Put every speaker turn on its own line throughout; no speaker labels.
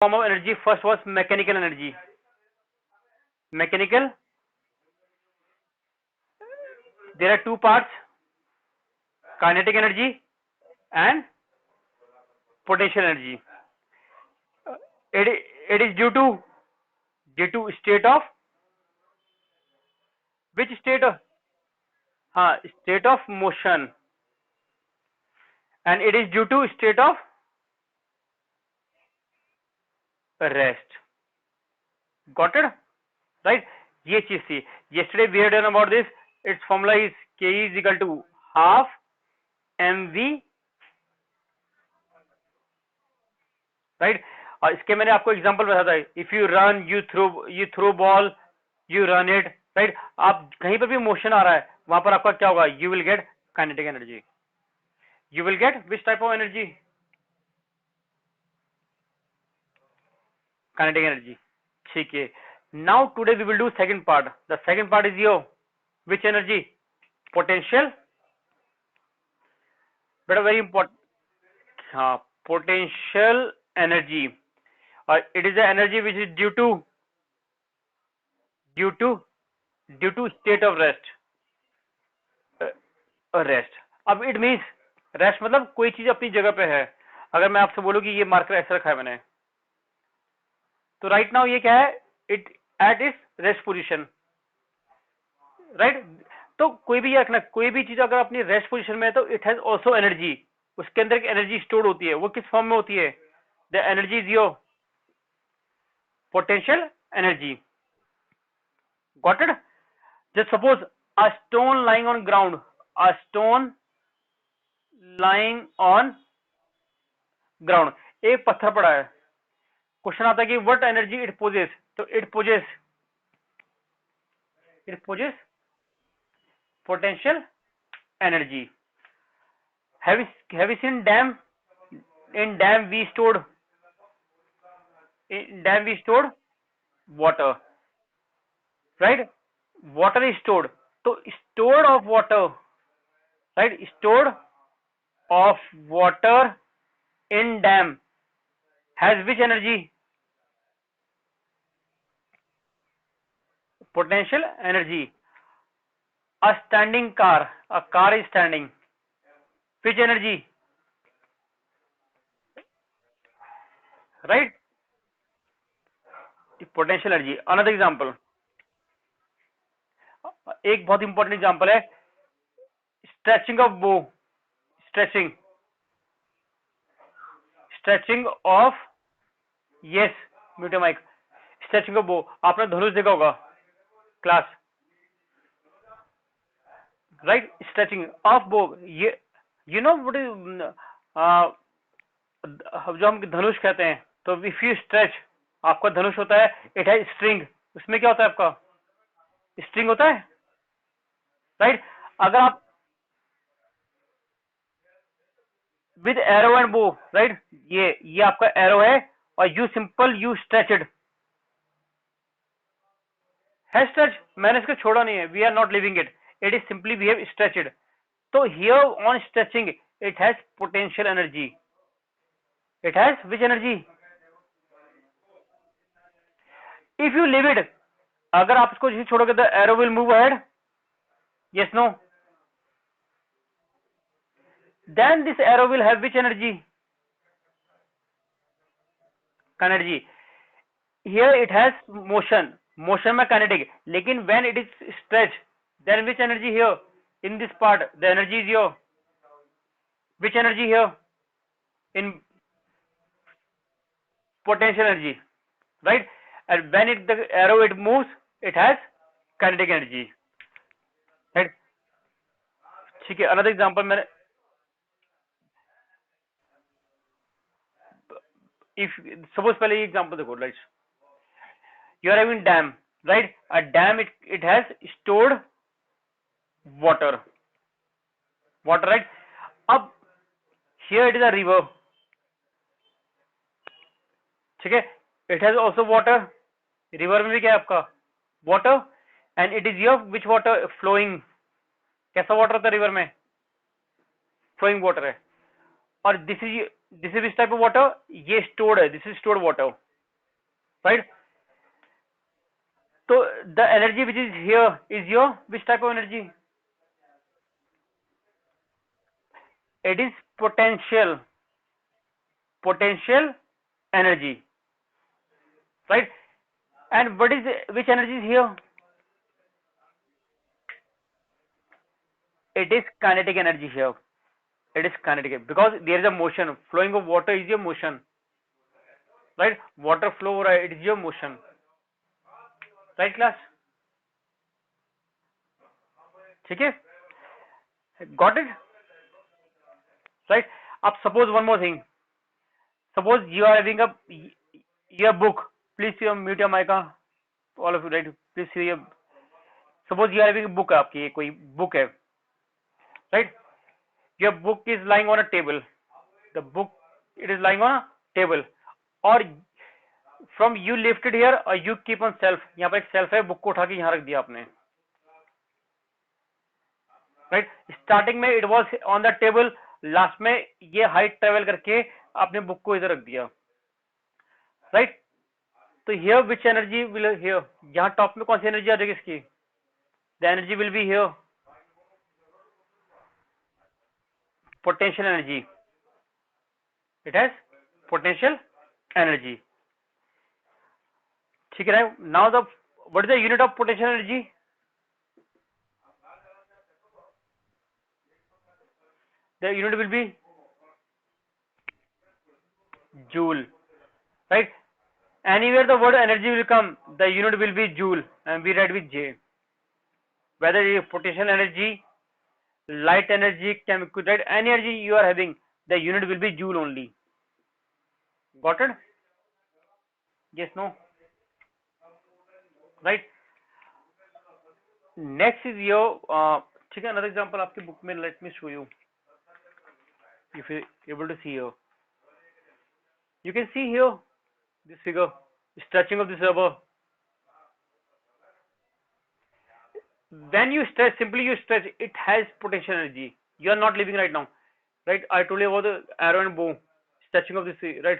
form of energy. First was mechanical energy. Mechanical, there are two parts, kinetic energy and potential energy. It is due to state of, which state of, state of motion, and it is due to state of rest. Got it? Right? ये चीज थी. Yesterday we had done about this. Its formula is K is equal to half mv, right? और इसके मैंने आपको example बताया था. If you run, you throw ball, you run it, right? आप कहीं पर भी मोशन आ रहा है, वहां पर आपका क्या होगा? You will get kinetic energy. You will get which type of energy? Kinetic energy. ठीक है. Now today we will do second part. The second part is your which energy? Potential. बेटा वेरी इंपॉर्टेंट. हाँ, potential energy. और it is the energy which is due to state of rest. Rest. अब it means, rest मतलब कोई चीज अपनी जगह पे है. अगर मैं आपसे बोलूं कि ये मार्कर ऐसे रखा है मैंने, तो राइट नाउ ये क्या है? It at is rest position, right? तो कोई भी रखना, कोई भी चीज अगर अपनी रेस्ट पोजीशन में है तो इट हैज ऑल्सो एनर्जी. उसके अंदर एक एनर्जी स्टोर होती है. वो किस फॉर्म में होती है? The energy is your potential energy. Got it? Just suppose a stone lying on ground, a stone lying on ground. एक पत्थर पड़ा है. क्वेश्चन आता है कि what energy it possesses. तो it possesses potential energy. Have you seen dam? In dam we stored water, right? Water is stored. तो stored of water, right? Stored of water in dam has which energy? Potential energy. A standing car, a car is standing, which energy? Right? Potential energy. Another example, एक बहुत important example है, stretching of bow. Stretching of, yes mute mic. Stretching of bow. आपने धनुष देखा होगा class, right? Stretching of बो. ये you know what is, जो हम धनुष कहते हैं, तो इफ यू स्ट्रेच, आपका धनुष होता है, इट हैज स्ट्रिंग. उसमें क्या होता है? आपका स्ट्रिंग होता है, राइट? अगर आप विद एरो एंड बो, राइट, ये आपका एरो है और यू स्ट्रेचड है. स्ट्रेच, मैंने इसको छोड़ा नहीं है. We are not leaving it. It is simply we have stretched. तो here on stretching it has potential energy. It has which energy? If you leave it, अगर आप इसको छोड़ोगे the arrow will move ahead. Yes no? then this arrow will have which energy? Energy. Here it has motion में kinetic. लेकिन when it is stretched, then which energy here? In this part, the energy is here. Which energy here? In potential energy, right? And when the arrow it moves, it has kinetic energy, right? ठीक है. Another example मैंने, if suppose पहले ये example देखो, right? You are having dam, right? A dam, it has stored water, right? अब here it is a river, ठीक है. It has also water. River में भी क्या है आपका? Water. And it is your which water? Flowing. कैसा water होता है रिवर में? फ्लोइंग वाटर है. और this is which type of water? ये स्टोर्ड है. This is stored water. right? So the energy which is here is your which type of energy? It is potential energy, right? And what is which energy is here? It is kinetic energy here. It is kinetic because there is a motion. Flowing of water is your motion, right? Water flow, right? It is your motion, right, class? ठीक है? Got it? Right? Up suppose one more thing. Suppose you are having a your book. Please mute your mic. All of you, right? Please see your. Suppose you are having a book. आपकी कोई book है, right? Your book is lying on a table. The book, it is lying on a table, or from you lift it here or you keep on shelf. यहाँ पर एक shelf है, book को उठा के यहाँ रख दिया आपने, right? Starting में it was on the table, last में ये height travel करके आपने book को इधर रख दिया, right? तो here which energy will here, यहाँ top में कौन सी energy आ जाएगी इसकी? The energy will be here, potential energy. It has potential energy. ठीक है? Now the what is the unit of potential energy? The unit will be joule, right? Anywhere the word energy will come, the unit will be joule, and we write with J. Whether it is potential energy, light energy, chemical, right? Any energy you are having, the unit will be joule only. Got it? Yes, no? Right? Next is your ठीक है, another example आपकी book में, let me show you. If you able to see here, you can see here this figure, stretching of this rubber. When you stretch, simply you stretch, it has potential energy. You are not living right now, right? I told you about the arrow and bow, stretching of this, right?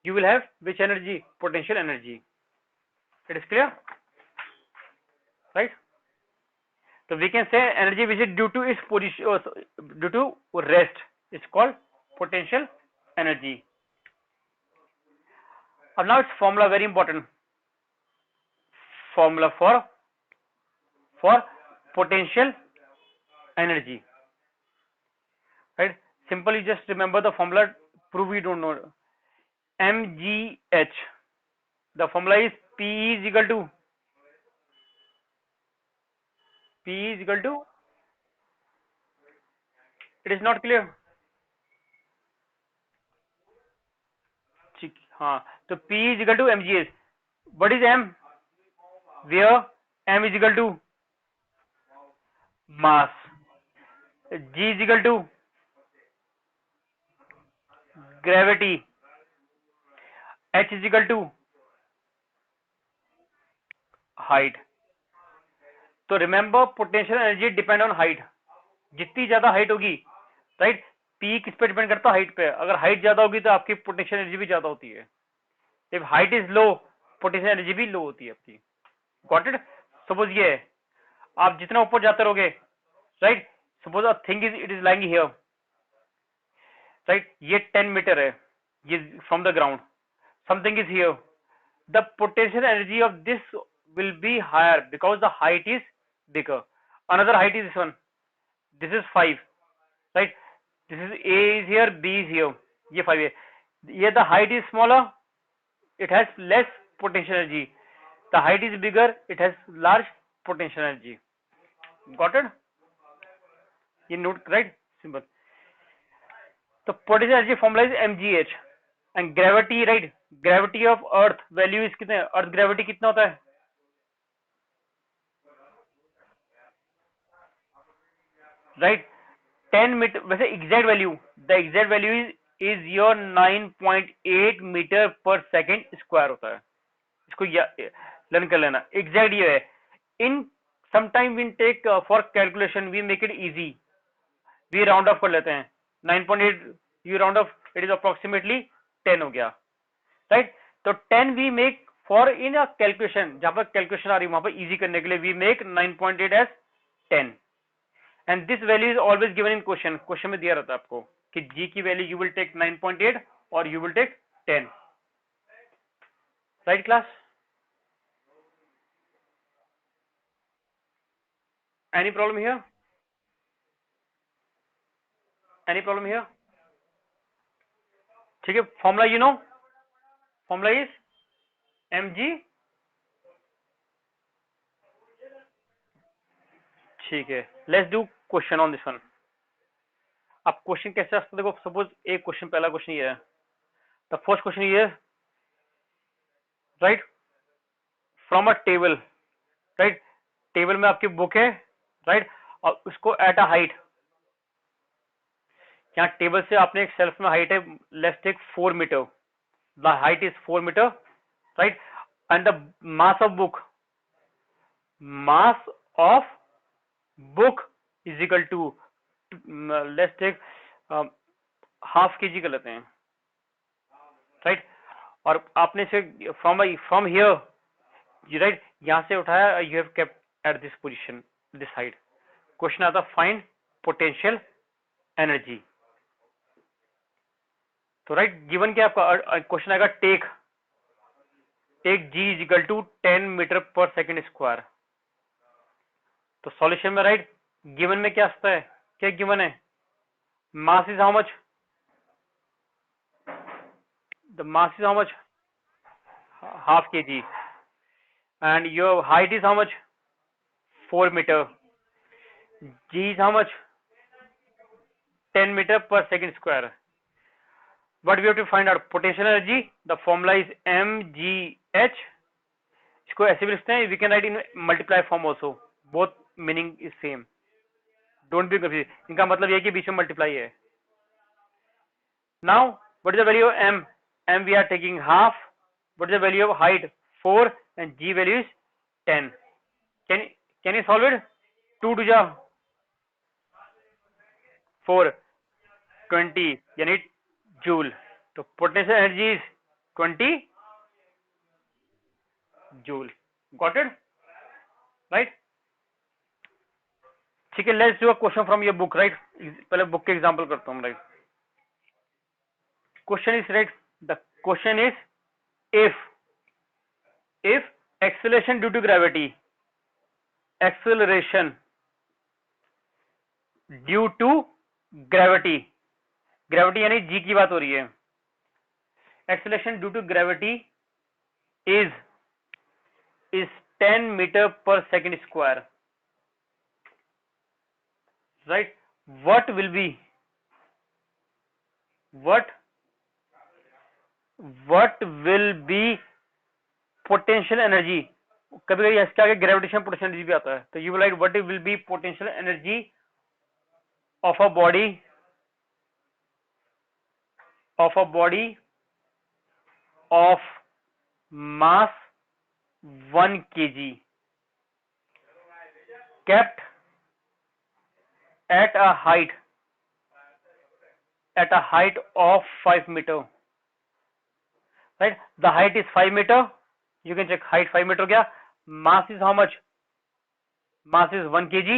You will have which energy? Potential energy. It is clear, right? So we can say energy which is due to its position, due to rest. It's called potential energy. And now its formula very important. Formula for potential energy, right? Simply just remember the formula. Prove we don't know. mgh. The formula is P is equal to it is not clear. हाँ, तो P is equal to mgh. What is m? Where m is equal to mass, g is equal to gravity, h is equal to height. तो remember potential energy depend on height. जितनी ज्यादा height होगी, right, P किस पे depend करता है? Height पे. अगर हाइट ज्यादा होगी तो आपकी पोटेंशियल एनर्जी भी ज्यादा होती है. If height is low, potential energy भी लो होती है आपकी. Got it? सपोज ये है, आप जितना ऊपर जाते रहोगे, right, suppose a thing is it is lying here, right, ये 10 मीटर है, ये from the ground, something is here, the potential energy of this will be higher because the height is bigger. Another height is this one. This is 5, right? This is A is here, B is here. ये 5 है. Here the height is smaller, it has less potential energy. The height is bigger, it has large potential energy. Got it? You note, right? Simple. So potential energy formula is mgh. And gravity, right? Gravity of earth value is कितने? Earth gravity कितना होता है? Right, 10 metre. वैसे exact value, the exact value is your 9.8 metre per second square होता है. इसको learn कर लेना. एग्जैक्ट ये है. In sometime we take for calculation we make it easy, we round off कर लेते हैं. 9.8 you round off, it is approximately 10 हो गया, राइट. तो 10 we make for in a calculation, जहां पर कैलकुलेशन आ रही है वहां पर इजी करने के लिए we make 9.8 as 10 and this value is always given in question. Question में दिया रहता है आपको कि जी की वैल्यू यू विल टेक 9.8 और you will take 10। Right class? Any problem here? Any problem here? ठीक है, formula you know, formula is mg। ठीक है, let's do question on this one. अब क्वेश्चन कैसे आते देखो, सपोज एक क्वेश्चन, पहला क्वेश्चन ये है, द फर्स्ट क्वेश्चन ये है, right from a table, right table में आपकी बुक है, राइट और उसको एट अ हाइट, यहाँ टेबल से आपने एक सेल्फ में हाइट है, let's take 4 meter, the height is 4 meter, right and the mass of book, mass of book is equal to, let's take half K G कर लेते हैं, राइट और आपने से फ्रॉम हियर, राइट यहां से उठाया, you have kept at this position, this height. Question आता फाइंड पोटेंशियल एनर्जी। तो राइट गिवन क्या आपका क्वेश्चन आएगा, take G is equal to 10 metre per second square. तो सॉल्यूशन में राइट गिवन में क्या आता है, क्या गिवन है, mass is how much, the mass is how much, half K G and your height is how much, 4 meter, g is how much, 10 meter per second square. What we have to find out, potential energy, the formula is mgh। इसको ऐसे भी लिखते हैं, we can write in multiply form also, both meaning is same, don't be confused, इनका मतलब ये है कि बीच में मल्टीप्लाई है। Now what is the value of m we are taking half, what is the value of height 4 and g value is 10, can you solve it, 2 to जा 4 20 यानी joule, तो potential energy is 20 joule, got it, right. ठीक है, let's do a question from your book, right पहले book के example करता हूं, right question is, right the question is if acceleration due to gravity, acceleration due to gravity, gravity यानी G की बात हो रही है, acceleration due to gravity is 10 metre per second square, right, what will be potential energy, कभी कभी इसके आगे ग्रेविटेशन पोटेंशियल एनर्जी भी आता है, तो you will write what will be potential energy of a body of mass 1 kg kept at a height of 5 meter, right, the height is 5 meter, you can check height 5 meter gaya, mass is how much, mass is 1 kg,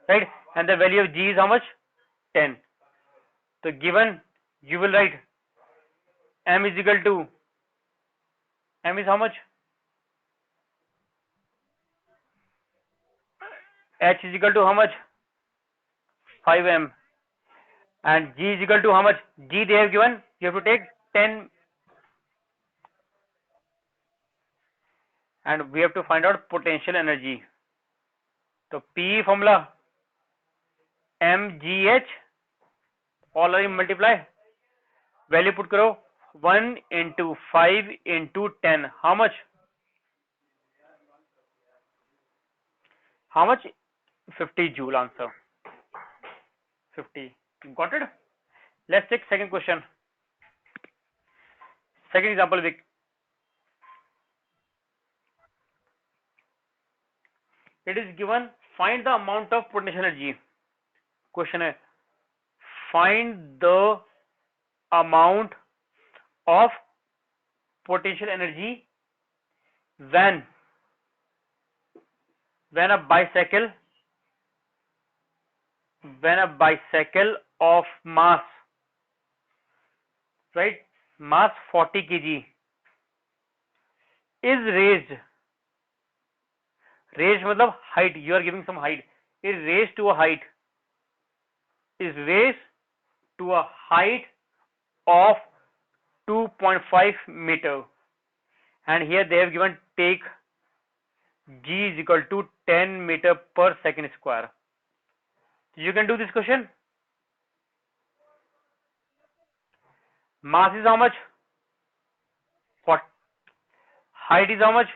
right, and the value of g is how much, 10, so given you will write m is equal to, m is how much, h is equal to how much, 5m, and g is equal to how much, g they have given, you have to take 10 and we have to find out potential energy, so p formula mgh, all are multiply, value put karo 1 into 5 into 10, how much, 50 joule, answer 50, got it. Let's take second question, second example, it is given find the amount of potential energy, question है find the amount of potential energy when a bicycle of mass, right, mass 40 kg is raised मतलब height, you are giving some height, is raised to a height of 2.5 meter, and here they have given take g is equal to 10 meter per second square. You can do this question. Mass is how much? What? Height is how much?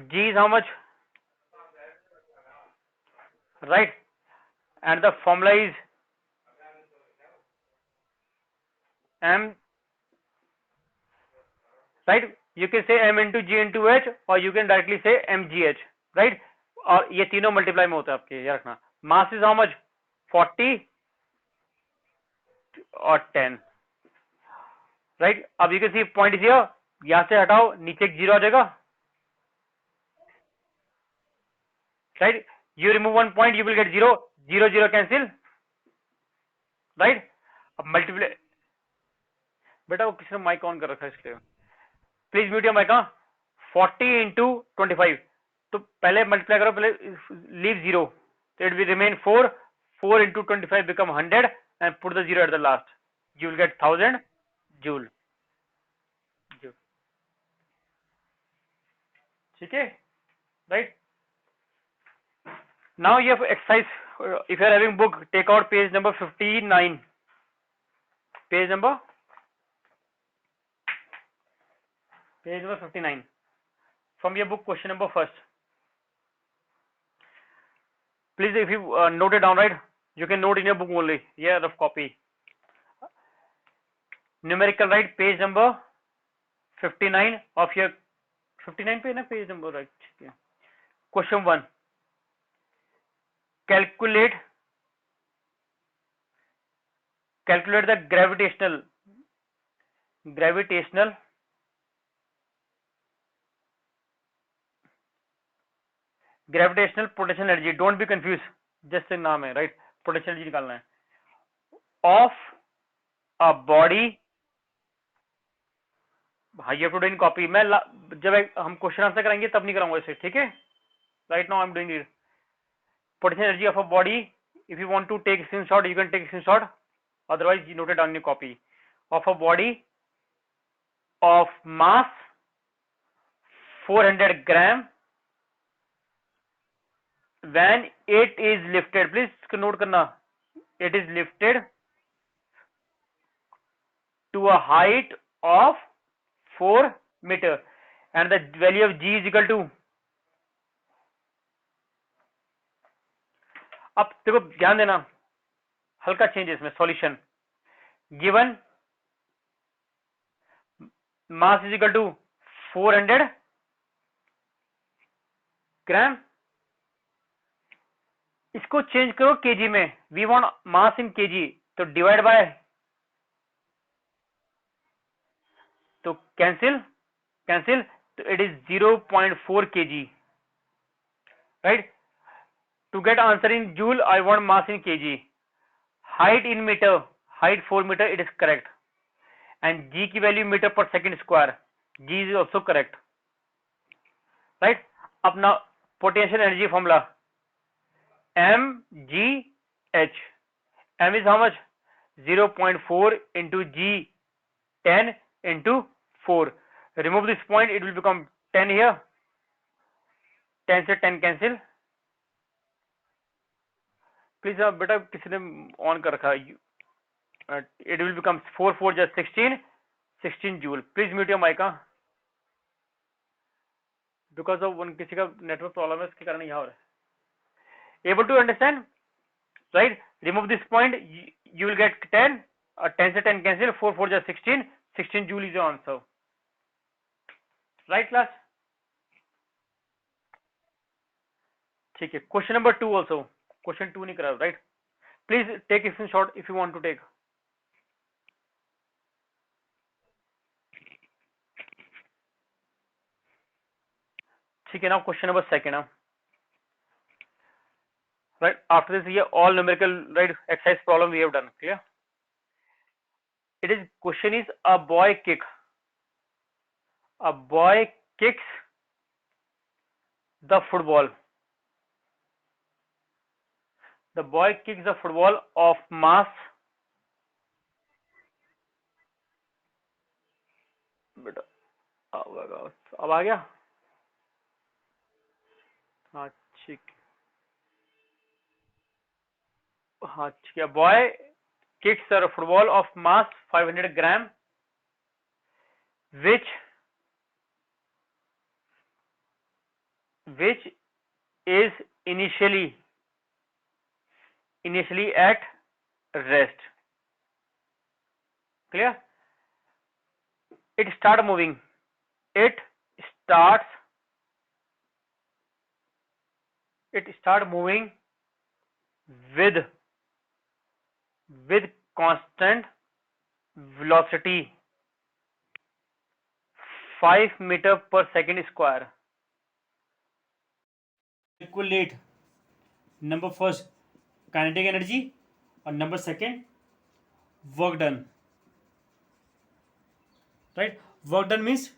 G is how much? Right? And the formula is m, right? You can say m into g into h, or you can directly say mgh, right? और ये तीनों multiply में होता है आपके, ये रखना. मास is how much? 40 और 10, राइट? अब you can see point is here, यहां से हटाओ, नीचे एक जीरो आ जाएगा, right? You remove one point, you will get zero, zero zero cancel, right? अब मल्टीप्लाई, बेटा वो किसने माइक ऑन कर रखा है इसके, please mute your mic. 40 into 25, तो पहले मल्टीप्लाई करो, पहले लीव जीरो, तो it will remain 4. 4 into 25 become 100 and put the zero at the last, you will gate 1000 joule. ठीक है, right? Now you have exercise, if you are having book, take out page number 59, page number 59 from your book, question number first. Please, if you note it down, right, you can note in your book only, yeah, rough copy. Numerical, right, page number 59 of your 59 पे ना page number, right? Question 1, calculate the gravitational potential energy, don't be confused, just a नाम है, right? Potential energy निकालना है of a body. हाँ, you have to do in copy. मैं जब हम क्वेश्चन आंसर करेंगे तब नहीं कराऊंगा इसे, ठीक है? Right now I'm doing it. Potential energy of a body, if you want to take screenshot, you can take screenshot, otherwise you note it down in your copy. Of a body of mass 400 gram when it is lifted, please note करना, it is lifted to a height of 4 meter and the value of g is equal to, अब देखो ध्यान देना, हल्का change है इसमें, solution given mass is equal to 400 gram, इसको change करो केजी में, we want mass in K G, तो डिवाइड बाय, तो कैंसिल, तो it is 0.4 kg, right? To get answer in joule, I want mass in kg. Height in meter, height 4 meter, it is correct. And g की value meter per second square, g is also correct, right? अब now potential energy formula, mgh, m is how much? 0.4 into g 10 into 4. Remove this point, it will become 10 here, 10 से 10 cancel. Please बेटा किसी ने on कर रखा है, it will become 4 4 just 16 joule. Please mute your mic, because of किसी का network problem है, इसके कारण यहाँ हो रहा है. Able to understand, right? Remove this point, you will get 10, 10 से 10 cancel, 4 4 just 16 joule is your answer, right class? ठीक है. क्वेश्चन नंबर 2 ऑल्सो, क्वेश्चन 2 नहीं करा, right? Please take screenshot if you want to take. ठीक है ना. Question number second. Right, after this, ये all numerical right exercise problem we have done. Clear? It is question is a boy kicks the football. The boy kicks the football of mass. बेटा अब आ गया. हाँ ठीक. हाँ ठीक है. Boy kicks a football of mass 500 gram, which is initially at rest. Clear? It starts moving with constant velocity 5 meter per second square. Calculate number first kinetic energy और number second work done. Right? Work done means